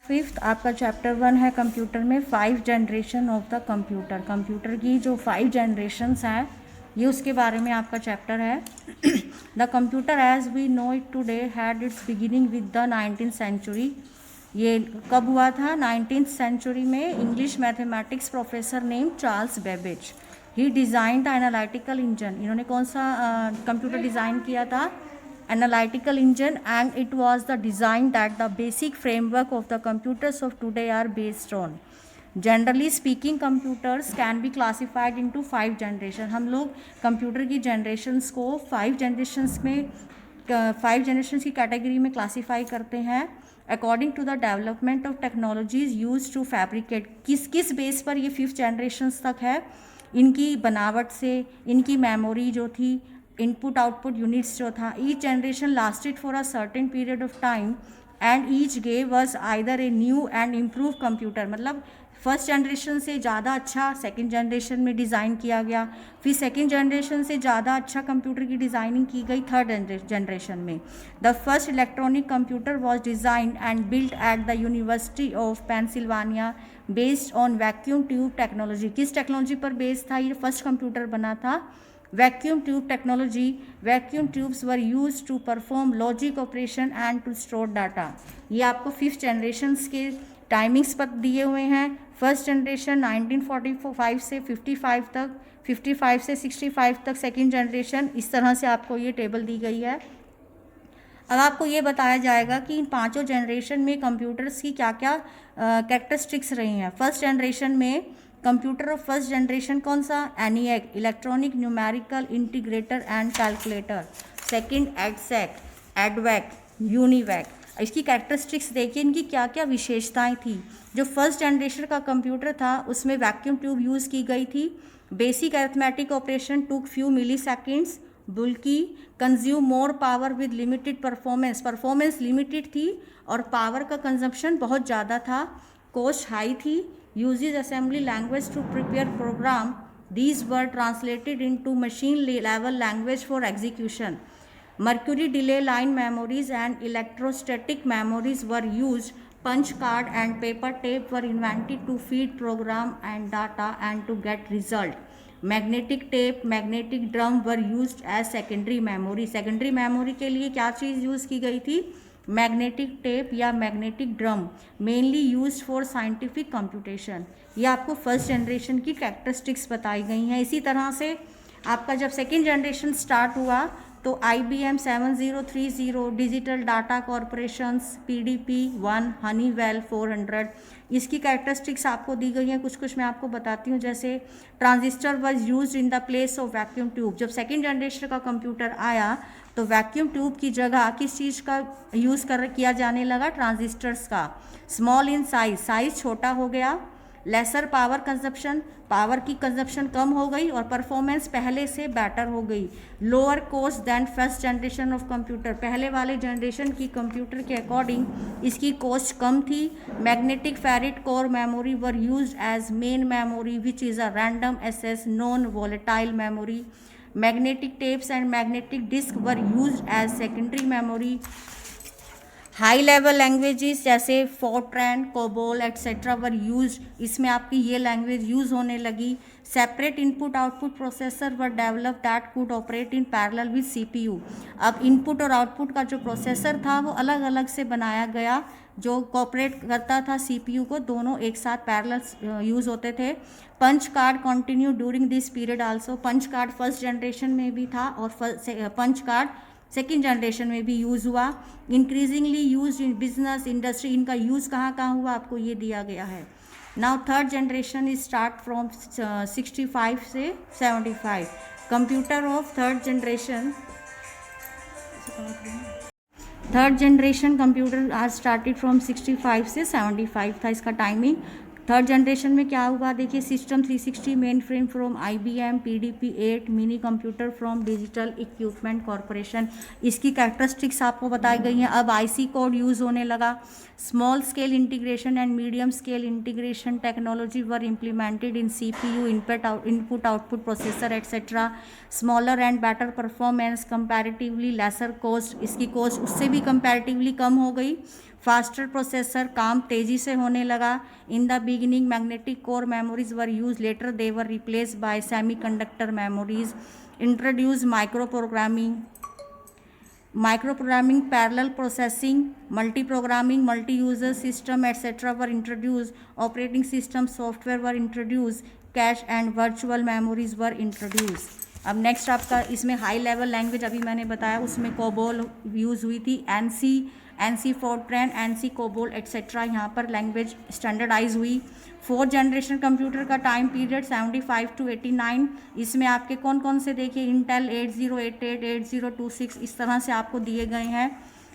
Fifth आपका chapter 1 है computer में 5 generation of the computer. Computer की जो 5 जनरेशन्स हैं ये उसके बारे में आपका चैप्टर है। The computer as we know it today had its beginning with the 19th century. ये कब हुआ था? 19th सेंचुरी में English mathematics professor name Charles Babbage he design the analytical engine. इन्होंने कौन सा कंप्यूटर डिज़ाइन किया था? Analytical engine, and it was the design that the basic framework of the computers of today are based on. Generally speaking, computers can be classified into 5 generation. हम लोग computer की generations को 5 generations में 5 generations की category में classify करते हैं according to the development of technologies use to fabricate. किस किस बेस पर ये 5 जनरेशन्स तक है? इनकी बनावट से, इनकी मेमोरी जो थी, इनपुट आउटपुट यूनिट्स जो था। Each generation lasted for a certain period of time and each gave us either a new and improve computer. मतलब फर्स्ट जनरेशन से ज़्यादा अच्छा सेकंड जनरेशन में डिज़ाइन किया गया, फिर सेकंड जनरेशन से ज़्यादा अच्छा कंप्यूटर की डिज़ाइनिंग की गई थर्ड जनरेशन में। The first electronic computer was designed and built at the university of Pennsylvania based on vacuum tube technology. किस टेक्नोलॉजी पर बेस्ड था ये फर्स्ट कंप्यूटर बना था? Vacuum tube technology. Vacuum tubes were used to perform logic operation and to store data. ये आपको 5th generations के timings पर दिए हुए हैं। फर्स्ट जनरेशन 1945 से 55 तक, 55 से 65 तक सेकेंड जनरेशन। इस तरह से आपको ये टेबल दी गई है। अब आपको ये बताया जाएगा कि इन 5 जनरेशन में कंप्यूटर्स की क्या क्या कैरेक्टरिस्टिक्स रही हैं। फर्स्ट जनरेशन में कंप्यूटर ऑफ फर्स्ट जनरेशन कौन सा? ENIAC, electronic numerical integrator and calculator. Second EDSAC, एडवैक, UNIVAC. इसकी कैरेक्टरिस्टिक्स देखिए, इनकी क्या क्या विशेषताएं थी। जो फर्स्ट जनरेशन का कंप्यूटर था उसमें वैक्यूम ट्यूब यूज़ की गई थी। Basic arithmetic operation took few milliseconds. Bulky, consume more power with limited performance. Performance limited थी और पावर का कंजम्पशन बहुत ज़्यादा था। कॉस्ट हाई थी। uses assembly language to prepare program. These were translated into machine level language for execution. Mercury delay line memories and electrostatic memories were used. Punch card and paper tape were invented to feed program and data and to get result. Magnetic tape, magnetic drum were used as secondary memory. Secondary memory के लिए क्या चीज़ use की गई थी? Magnetic tape या magnetic drum, mainly use for scientific computation. ये आपको first generation की कैरेक्टरिस्टिक्स बताई गई हैं। इसी तरह से आपका जब सेकेंड जनरेशन स्टार्ट हुआ तो IBM 7030, digital data corporations, PDP 1, Honeywell 400, इसकी कैरेक्टरिस्टिक्स आपको दी गई हैं। कुछ कुछ मैं आपको बताती हूँ। जैसे transistor was used in the place of vacuum tube. जब सेकेंड जनरेशन का कंप्यूटर आया तो वैक्यूम ट्यूब की जगह किस चीज़ का यूज़ किया जाने लगा? ट्रांजिस्टर्स का। स्मॉल इन साइज, साइज छोटा हो गया। लेसर पावर कंजप्शन, पावर की कंजप्शन कम हो गई और परफॉर्मेंस पहले से बेटर हो गई। Lower cost than first generation of computer, पहले वाले जनरेशन की कंप्यूटर के अकॉर्डिंग इसकी कॉस्ट कम थी। Magnetic ferrite core memory were used as main memory which is a random access non volatile memory. Magnetic tapes and magnetic disk were used as secondary memory. High level languages जैसे Fortran, COBOL etcetera were use. इसमें आपकी ये language use होने लगी। Separate input output processor were develop that could operate in parallel with CPU। अब input और output का जो प्रोसेसर था वो अलग अलग से बनाया गया जो कोऑपरेट करता था CPU को, दोनों एक साथ पैरेलल यूज़ होते थे। Punch card continue during this period also. Punch card first generation में भी था और पंच कार्ड सेकेंड जनरेशन में भी यूज़ हुआ। Increasingly use in business industry, इनका यूज़ कहाँ कहाँ हुआ आपको ये दिया गया है। Now third generation is start from 65 से 75। Computer of third generation computer are started from 65 से 75 था इसका टाइमिंग। थर्ड जनरेशन में क्या हुआ देखिए, system 360 main frame from IBM, PDP 8, mini computer from digital equipment corporation. इसकी कैरेक्टरिस्टिक्स आपको बताई गई हैं। अब IC कोड यूज़ होने लगा। Small scale integration and medium scale integration technology were implemented in CPU, input output processor etcetera. Smaller and better performance, comparatively lesser cost, इसकी cost उससे भी कंपैरेटिवली कम हो गई। फास्टर प्रोसेसर, काम तेजी से होने लगा। In the beginning magnetic core memories were used, later they were replaced by semiconductor memories. Introduce microprogramming, parallel processing, multi-programming, multi-user system, etc. were introduced. Operating system software were introduced. Cache and virtual memories were introduced. अब next आपका इसमें high level language अभी मैंने बताया, उसमें COBOL use हुई थी, NC Fortran, NC COBOL etcetera, यहाँ पर लैंग्वेज स्टैंडर्डाइज हुई। फोर्थ जनरेशन कंप्यूटर का टाइम पीरियड 75 to 89, इसमें आपके कौन कौन से देखिए इंटेल 8088, 8026 इस तरह से आपको दिए गए हैं,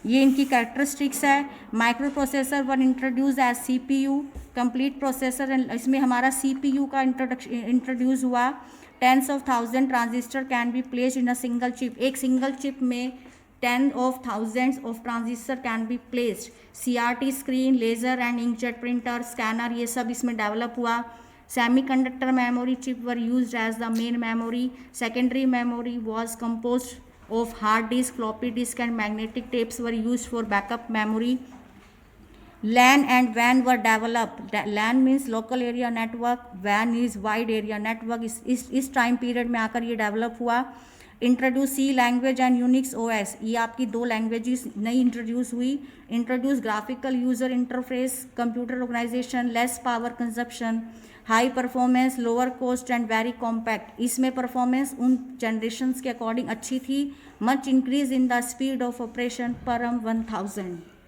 ये इनकी कैरेक्टरिस्टिक्स है। Microprocessor were introduce as CPU, complete processor, इसमें हमारा CPU का इंट्रोड्यूस हुआ। Tens of thousand transistor can be placed in a single chip, एक सिंगल चिप में 10 of thousands of transistor can be placed। CRT screen, laser and inkjet printer, scanner, ये सब इसमें develop हुआ। Semiconductor memory chip were used as the main memory. Secondary memory was composed of hard disk, floppy disk and magnetic tapes were used for backup memory. LAN and WAN were developed। LAN means local area network, WAN is wide area network. इस time period में आकर ये develop हुआ। Introduce C language and Unix OS, ये आपकी दो languages नई introduce हुई। Introduce graphical user interface, computer organisation, less power consumption, high performance, lower cost and very compact. इसमें परफॉर्मेंस उन जनरेशन्स के अकॉर्डिंग अच्छी थी। Much increase in the speed of operation, Param 1000।